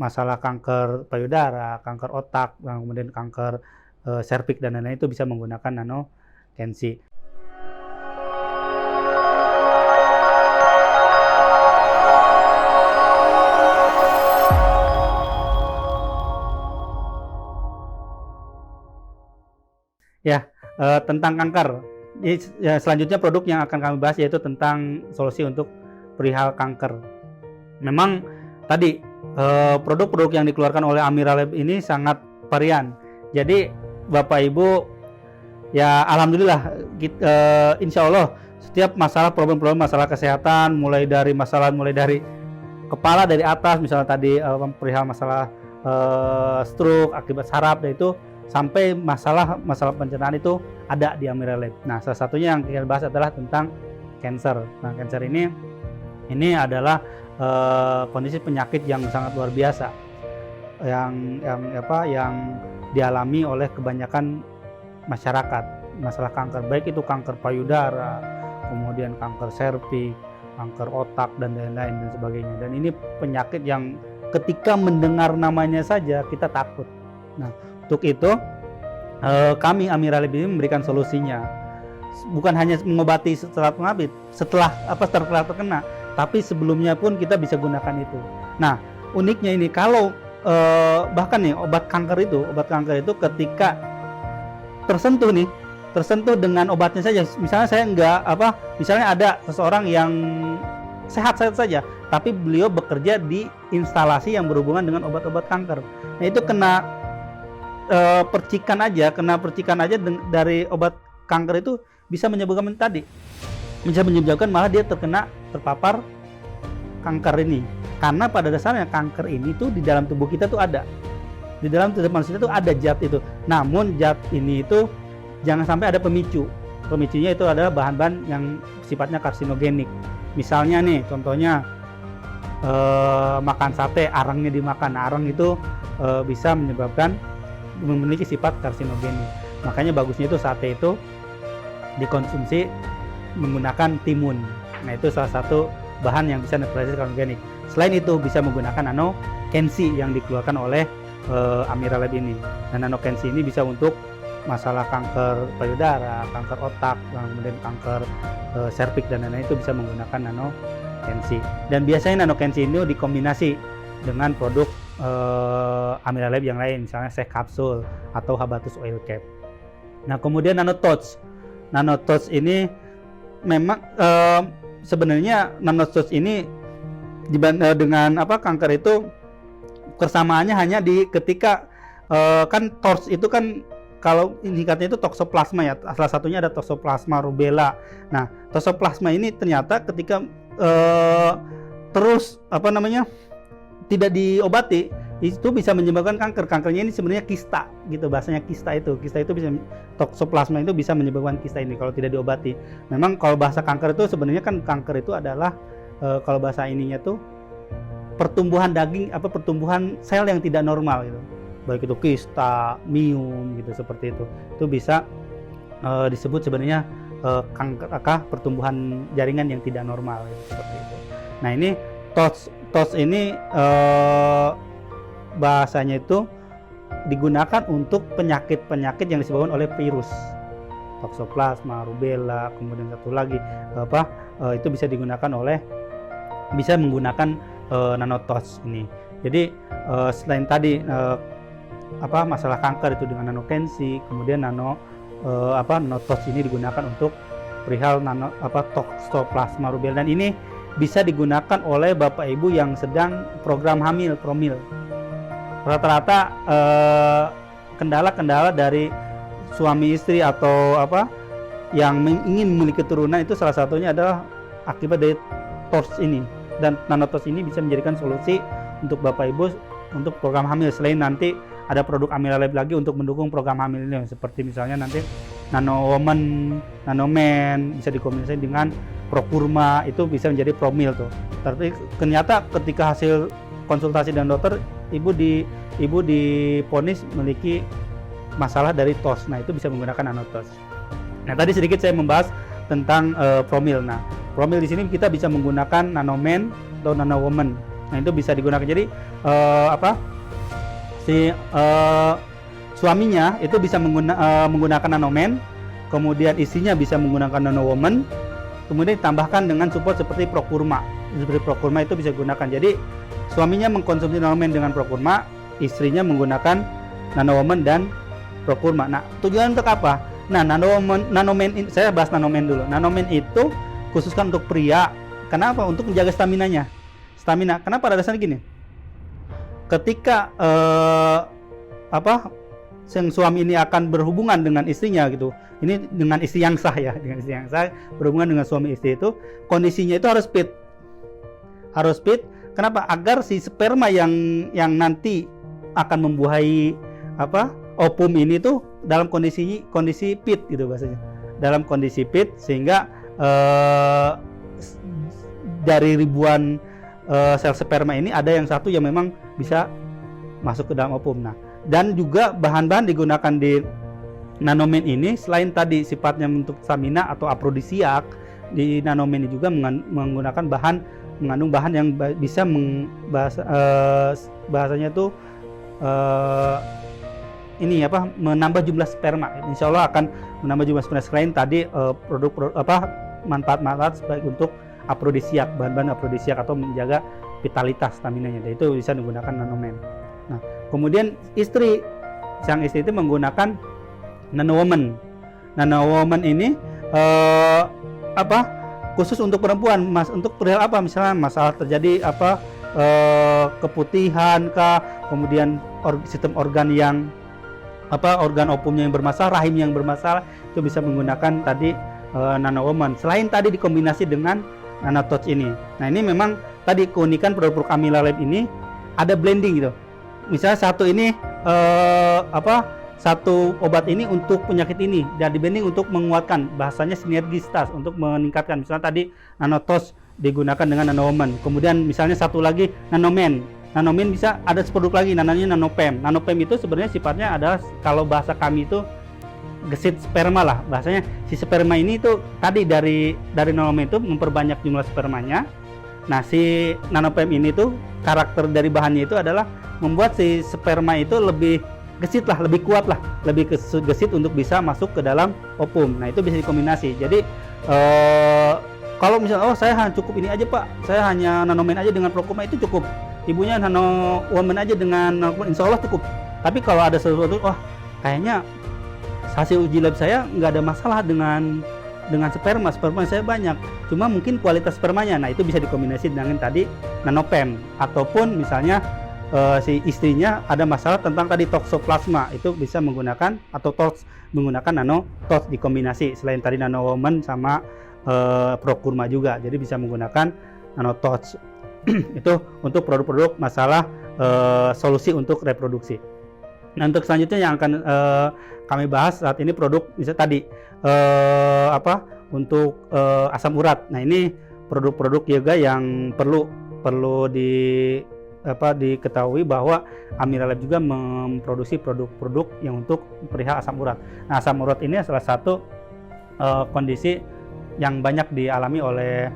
masalah kanker payudara, kanker otak, kemudian kanker serviks dan lain-lain itu bisa menggunakan nanokensi. Ya, tentang kanker. Ya, selanjutnya produk yang akan kami bahas yaitu tentang solusi untuk perihal kanker. Memang tadi produk-produk yang dikeluarkan oleh Amira Lab ini sangat varian. Jadi Bapak Ibu, ya alhamdulillah, insya Allah setiap problem-problem masalah kesehatan, mulai dari kepala dari atas, misalnya tadi perihal masalah stroke akibat saraf, dan itu sampai masalah pencernaan itu ada di Amira Lab. Nah, salah satunya yang kita bahas adalah tentang cancer. Nah, cancer ini adalah kondisi penyakit yang sangat luar biasa yang dialami oleh kebanyakan masyarakat. Masalah kanker, baik itu kanker payudara, kemudian kanker serviks, kanker otak dan lain-lain dan sebagainya. Dan ini penyakit yang ketika mendengar namanya saja kita takut. Nah, untuk itu kami Amira Lab ini memberikan solusinya. Bukan hanya mengobati setelah terkena, tapi sebelumnya pun kita bisa gunakan itu. Nah, uniknya ini kalau bahkan nih obat kanker itu ketika tersentuh dengan obatnya saja. Misalnya misalnya ada seseorang yang sehat saja, tapi beliau bekerja di instalasi yang berhubungan dengan obat-obat kanker. Nah, itu kena percikan aja dari obat kanker itu bisa menyebabkan malah dia terpapar kanker ini. Karena pada dasarnya kanker ini tuh di dalam tubuh kita tuh ada. Di dalam tubuh manusia itu ada zat itu. Namun zat ini itu jangan sampai ada pemicu. Pemicunya itu adalah bahan-bahan yang sifatnya karsinogenik. Misalnya nih, contohnya makan sate, arangnya dimakan. Arang itu bisa memiliki sifat karsinogenik. Makanya bagusnya itu sate itu dikonsumsi menggunakan timun. Nah, itu salah satu bahan yang bisa netralisir karsinogenik. Selain itu bisa menggunakan nanokensi yang dikeluarkan oleh Amira Lab ini. Nah, nanokensi ini bisa untuk masalah kanker payudara, kanker otak, kemudian kanker serviks dan lain-lain itu bisa menggunakan nanokensi. Dan biasanya nanokensi ini dikombinasi dengan produk Amira Lab yang lain, misalnya Shea Capsule atau Habatus Oil Cap. Nah, kemudian nanotouch. Nanotouch ini memang sebenarnya nanotouch ini dengan kanker itu persamaannya hanya di ketika kan torch itu kan kalau indikatornya itu toxoplasma ya, salah satunya ada toxoplasma rubella. Nah, toxoplasma ini ternyata ketika tidak diobati itu bisa menyebabkan kanker. Kankernya ini sebenarnya kista gitu, bahasanya kista itu bisa, toxoplasma itu bisa menyebabkan kista ini kalau tidak diobati. Memang kalau bahasa kanker itu sebenarnya kan kanker itu adalah kalau bahasa ininya tuh pertumbuhan pertumbuhan sel yang tidak normal gitu. Baik itu kista, myom gitu, seperti itu. Itu bisa disebut sebenarnya kanker pertumbuhan jaringan yang tidak normal gitu, seperti itu. Nah, ini TOTS ini bahasanya itu digunakan untuk penyakit-penyakit yang disebabkan oleh virus. Toxoplasma, rubella, kemudian satu lagi itu bisa menggunakan nanoTOTS ini. Jadi selain tadi masalah kanker itu dengan nanokensi, kemudian nanoTOTS ini digunakan untuk perihal toxoplasma rubella, dan ini bisa digunakan oleh Bapak Ibu yang sedang program hamil promil. Rata-rata kendala-kendala dari suami istri atau yang ingin memiliki keturunan itu salah satunya adalah akibat dari TOTS ini, dan nanoTOTS ini bisa menjadikan solusi untuk Bapak Ibu untuk program hamil. Selain nanti ada produk Amira Lab lagi untuk mendukung program hamil ini, seperti misalnya nanti Nano Woman, Nano Man bisa dikombinasi dengan Prokurma, itu bisa menjadi promil tuh. Tapi ternyata ketika hasil konsultasi dengan dokter, ibu diponis memiliki masalah dari TOS. Nah, itu bisa menggunakan nanoTOS. Nah, tadi sedikit saya membahas tentang promil. Nah, promil di sini kita bisa menggunakan Nano Man atau Nano Woman. Nah, itu bisa digunakan. Jadi suaminya itu bisa menggunakan nanoman, kemudian istrinya bisa menggunakan nanowoman, kemudian ditambahkan dengan support seperti Prokurma. Seperti Prokurma itu bisa digunakan. Jadi suaminya mengkonsumsi nanoman dengan Prokurma, istrinya menggunakan nanowoman dan Prokurma. Nah, tujuan untuk apa? Nah, nanoman ini, saya bahas nanoman dulu. Nanoman itu khususkan untuk pria. Kenapa? Untuk menjaga stamina. Kenapa? Pada dasarnya gini. Ketika sang suami ini akan berhubungan dengan istrinya gitu. Ini dengan istri yang sah ya, dengan istri yang sah berhubungan dengan suami istri itu, kondisinya itu harus fit. Harus fit. Kenapa? Agar si sperma yang nanti akan membuahi ovum ini tuh dalam kondisi fit gitu bahasanya. Dalam kondisi fit sehingga dari ribuan sel sperma ini ada yang satu yang memang bisa masuk ke dalam ovum. Nah, dan juga bahan-bahan digunakan di nanoman ini selain tadi sifatnya untuk stamina atau afrodisiak, di nanoman ini juga menggunakan mengandung bahan yang bisa bahasanya tuh menambah jumlah sperma. Insya Allah akan menambah jumlah sperma. Selain tadi manfaat-manfaat sebaik untuk afrodisiak, bahan-bahan afrodisiak atau menjaga vitalitas staminanya. Dan itu bisa menggunakan nanoman. Nah, kemudian sang istri itu menggunakan nanowoman. Nanowoman ini khusus untuk perempuan, untuk perihal apa? Misalnya masalah terjadi keputihan kemudian sistem organ yang organ ovumnya yang bermasalah, rahim yang bermasalah, itu bisa menggunakan tadi nanowoman. Selain tadi dikombinasi dengan nanotouch ini. Nah, ini memang tadi keunikan produk-produk Amila Lab ini ada blending gitu. Misalnya satu obat ini untuk penyakit ini dan di-blending untuk menguatkan, bahasanya sinergitas untuk meningkatkan. Misalnya tadi nanotouch digunakan dengan nanowoman. Kemudian misalnya satu lagi nanoman. Nanoman bisa ada produk lagi namanya nanopem. Nanopem itu sebenarnya sifatnya adalah kalau bahasa kami itu gesit sperma lah. Bahasanya si sperma ini itu tadi dari nanoman itu memperbanyak jumlah spermanya. Nah, si nanopem ini tuh karakter dari bahannya itu adalah membuat si sperma itu lebih gesit lah, lebih kuat lah, lebih gesit untuk bisa masuk ke dalam ovum. Nah, itu bisa dikombinasi. Jadi kalau misalnya saya hanya cukup ini aja Pak, saya hanya nanoman aja dengan Prokurma itu cukup, ibunya nanowoman aja dengan nanowoman, insya Allah cukup. Tapi kalau ada sesuatu, kayaknya hasil uji lab saya nggak ada masalah dengan sperma saya banyak, cuma mungkin kualitas spermanya. Nah, itu bisa dikombinasi dengan tadi nanopem, ataupun misalnya si istrinya ada masalah tentang tadi toxoplasma, itu bisa menggunakan atau menggunakan nanotouch dikombinasi selain tadi nanowoman sama Prokurma juga. Jadi bisa menggunakan nanotouch itu untuk produk-produk masalah solusi untuk reproduksi. Nah, untuk selanjutnya yang akan kami bahas saat ini produk bisa tadi untuk asam urat. Nah, ini produk-produk juga yang perlu diketahui bahwa Amila Lab juga memproduksi produk-produk yang untuk perihal asam urat. Nah, asam urat ini salah satu kondisi yang banyak dialami oleh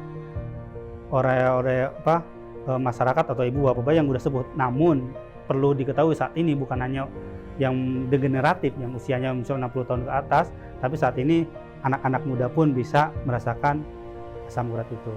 masyarakat atau ibu bapak yang sudah sebut. Namun perlu diketahui saat ini bukan hanya yang degeneratif yang usianya misalnya 60 tahun ke atas, tapi saat ini anak-anak muda pun bisa merasakan asam urat itu.